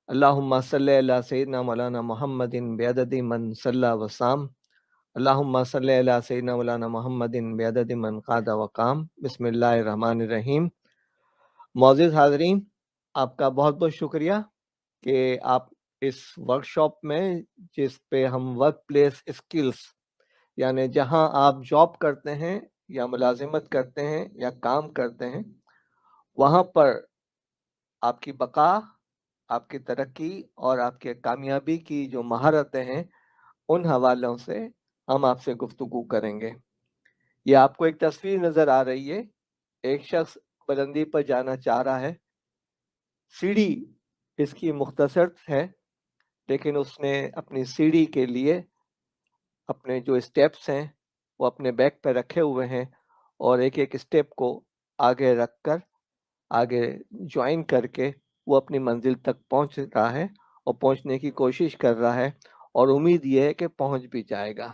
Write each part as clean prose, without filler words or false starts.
اللہم صلی علی سیدنا مولانا محمد بعدد من صلی وسام۔ اللہم صلی علی سیدنا مولانا محمد بعدد من قاد وقام۔ بسم اللہ الرحمن الرحیم۔ معزز حاضرین، آپ کا بہت بہت شکریہ کہ آپ اس ورکشاپ میں، جس پہ ہم ورک پلیس اسکلز، یعنی جہاں آپ جاب کرتے ہیں یا ملازمت کرتے ہیں یا کام کرتے ہیں، وہاں پر آپ کی بقا، آپ کی ترقی اور آپ کے کامیابی کی جو مہارتیں ہیں، ان حوالوں سے ہم آپ سے گفتگو کریں گے۔ یہ آپ کو ایک تصویر نظر آ رہی ہے، ایک شخص بلندی پر جانا چاہ رہا ہے، سیڑھی اس کی مختصر ہے، لیکن اس نے اپنی سیڑھی کے لیے اپنے جو اسٹیپس ہیں وہ اپنے بیک پہ رکھے ہوئے ہیں، اور ایک ایک اسٹیپ کو آگے رکھ کر، آگے جوائن کر کے وہ اپنی منزل تک پہنچ رہا ہے اور پہنچنے کی کوشش کر رہا ہے، اور امید یہ ہے کہ پہنچ بھی جائے گا۔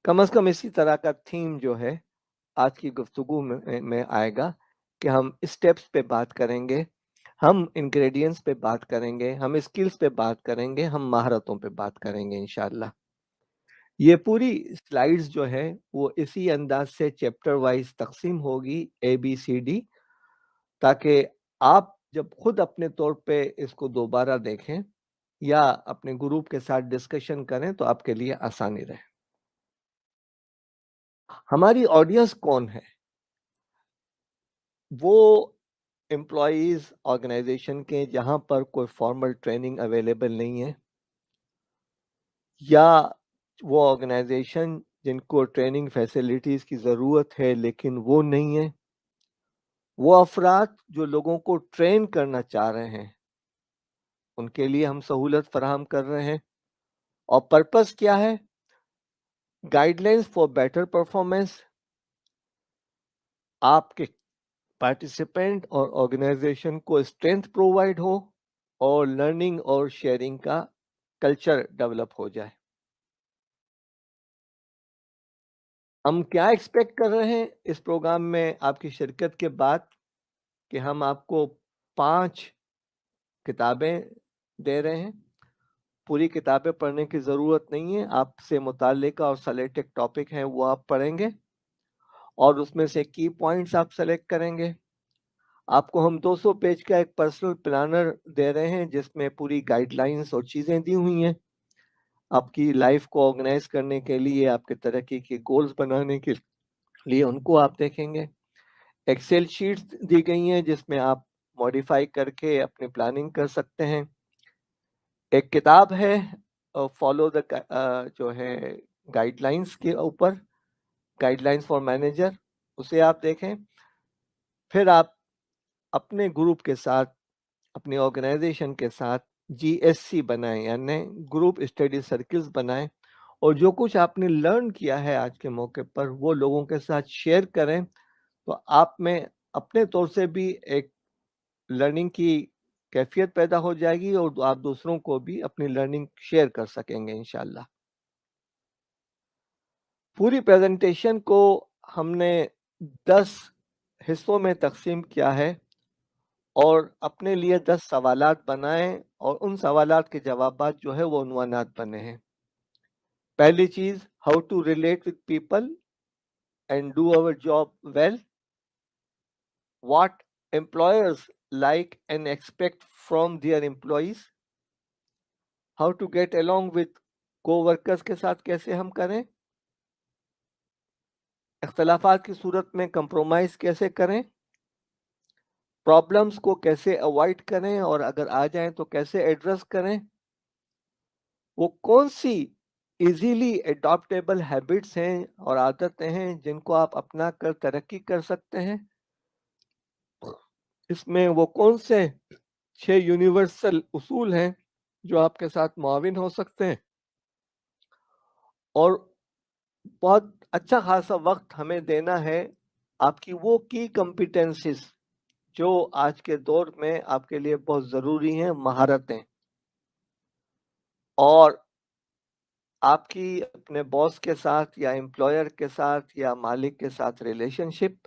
کم از کم اسی طرح کا تھیم جو ہے آج کی گفتگو میں آئے گا کہ ہم اسٹیپس پہ بات کریں گے، ہم انگریڈینٹس پہ بات کریں گے، ہم اسکلز پہ بات کریں گے، ہم مہارتوں پہ بات کریں گے انشاءاللہ۔ یہ پوری سلائیڈز جو ہے وہ اسی انداز سے چیپٹر وائز تقسیم ہوگی، ABCD، تاکہ آپ جب خود اپنے طور پہ اس کو دوبارہ دیکھیں یا اپنے گروپ کے ساتھ ڈسکشن کریں تو آپ کے لیے آسانی رہے۔ ہماری آڈینس کون ہے؟ وہ امپلائیز آرگنائزیشن کے جہاں پر کوئی فارمل ٹریننگ اویلیبل نہیں ہے، یا وہ آرگنائزیشن جن کو ٹریننگ فیسلٹیز کی ضرورت ہے لیکن وہ نہیں ہے، وہ افراد جو لوگوں کو ٹرین کرنا چاہ رہے ہیں، ان کے لیے ہم سہولت فراہم کر رہے ہیں۔ اور پرپس کیا ہے؟ Guide lines for better performance, آپ کے پارٹیسپینٹ اور آرگنائزیشن کو اسٹرینتھ پرووائڈ ہو، اور لرننگ اور شیئرنگ کا کلچر ڈیولپ ہو جائے۔ ہم کیا ایکسپیکٹ کر رہے ہیں اس پروگرام میں آپ کی شرکت کے بعد؟ کہ ہم آپ کو 5 کتابیں دے رہے ہیں۔ پوری کتابیں پڑھنے کی ضرورت نہیں ہے، آپ سے متعلقہ اور سلیکٹڈ ٹاپک ہیں وہ آپ پڑھیں گے، اور اس میں سے کی پوائنٹس آپ سلیکٹ کریں گے۔ آپ کو ہم 200 پیج کا ایک پرسنل پلانر دے رہے ہیں، جس میں پوری گائیڈ لائنس اور چیزیں دی ہوئی ہیں آپ کی لائف کو آرگنائز کرنے کے لیے، آپ کے ترقی کے گولز بنانے کے لیے، ان کو آپ دیکھیں گے۔ ایکسل شیٹس دی گئی ہیں جس میں آپ ماڈیفائی کر کے اپنی پلاننگ کر سکتے ہیں۔ ایک کتاب ہے فالو دا جو ہے گائیڈ لائنس کے اوپر، گائیڈ لائنس فار مینیجر، اسے آپ دیکھیں۔ پھر آپ اپنے گروپ کے ساتھ، اپنی آرگنائزیشن کے ساتھ GSC بنائیں، یعنی گروپ اسٹڈی سرکلز بنائیں، اور جو کچھ آپ نے لرن کیا ہے آج کے موقع پر وہ لوگوں کے ساتھ شیئر کریں، تو آپ میں اپنے طور سے بھی ایک لرننگ کی کیفیت پیدا ہو جائے گی، اور آپ دوسروں کو بھی اپنی لرننگ شیئر کر سکیں گے انشاءاللہ۔ پوری پریزنٹیشن کو ہم نے 10 حصوں میں تقسیم کیا ہے، اور اپنے لیے 10 سوالات بنائیں، اور ان سوالات کے جوابات جو ہے وہ عنوانات بنے ہیں۔ پہلی چیز، how to relate with people and do our job well, what employers like and expect from their employees، how to get along with co-workers کے ساتھ کیسے ہم کریں، اختلافات کی صورت میں کمپرومائز کیسے کریں، پرابلمس کو کیسے اوائڈ کریں، اور اگر آ جائیں تو کیسے ایڈریس کریں، وہ کون سی ایزیلی اڈاپٹیبل ہیبٹس ہیں اور عادتیں ہیں جن کو آپ اپنا کر ترقی کر سکتے ہیں، اس میں وہ کون سے 6 یونیورسل اصول ہیں جو آپ کے ساتھ معاون ہو سکتے ہیں، اور بہت اچھا خاصا وقت ہمیں دینا ہے آپ کی وہ کی کمپیٹنسز جو آج کے دور میں آپ کے لیے بہت ضروری ہیں، مہارتیں، اور آپ کی اپنے باس کے ساتھ یا امپلائر کے ساتھ یا مالک کے ساتھ ریلیشن شپ،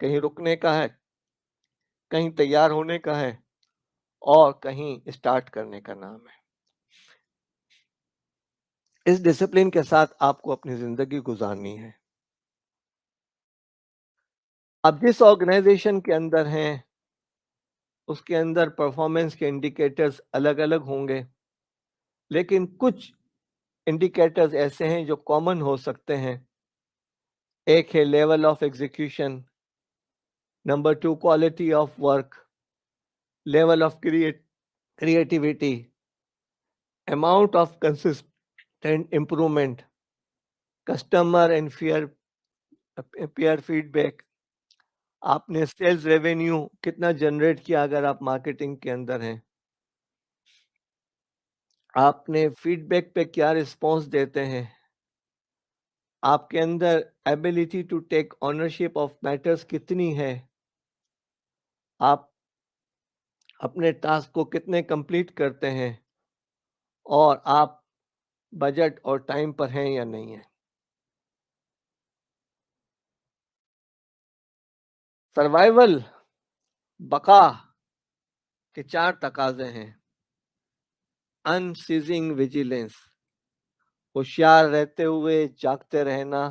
کہیں رکنے کا ہے، کہیں تیار ہونے کا ہے، اور کہیں اسٹارٹ کرنے کا نام ہے۔ اس ڈسپلن کے ساتھ آپ کو اپنی زندگی گزارنی ہے۔ آپ جس آرگنائزیشن کے اندر ہیں، اس کے اندر پرفارمنس کے انڈیکیٹرز الگ الگ ہوں گے، لیکن کچھ انڈیکیٹرز ایسے ہیں جو کامن ہو سکتے ہیں۔ ایک ہے level of execution, number 2 quality of work, level of creativity, amount of consistent improvement, customer and peer feedback. آپ نے سیلز ریونیو کتنا جنریٹ کیا اگر آپ مارکیٹنگ کے اندر ہیں، آپ نے فیڈ بیک پہ کیا رسپانس دیتے ہیں، آپ کے اندر ability to take ownership of matters کتنی ہے، آپ اپنے ٹاسک کو کتنے کمپلیٹ کرتے ہیں، اور آپ بجٹ اور ٹائم پر ہیں یا نہیں ہیں۔ سروائیول، بقا کے 4 تقاضے ہیں۔ ان سیزنگ ویجیلنس، ہوشیار رہتے ہوئے جاگتے رہنا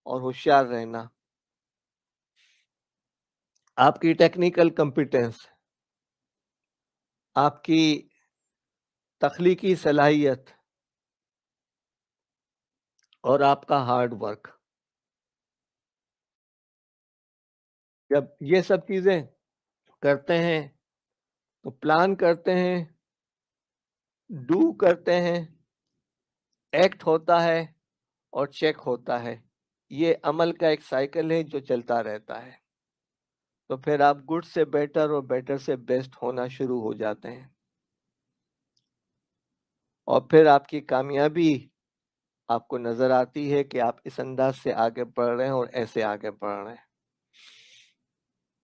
اور ہوشیار رہنا۔ آپ کی ٹیکنیکل کمپیٹنس، آپ کی تخلیقی صلاحیت، اور آپ کا ہارڈ ورک۔ جب یہ سب چیزیں کرتے ہیں تو پلان کرتے ہیں، ڈو کرتے ہیں، ایکٹ ہوتا ہے، اور چیک ہوتا ہے۔ یہ عمل کا ایک سائیکل ہے جو چلتا رہتا ہے۔ تو پھر آپ گڈ سے بیٹر اور بیٹر سے بیسٹ ہونا شروع ہو جاتے ہیں، اور پھر آپ کی کامیابی آپ کو نظر آتی ہے کہ آپ اس انداز سے آگے بڑھ رہے ہیں اور ایسے آگے بڑھ رہے ہیں۔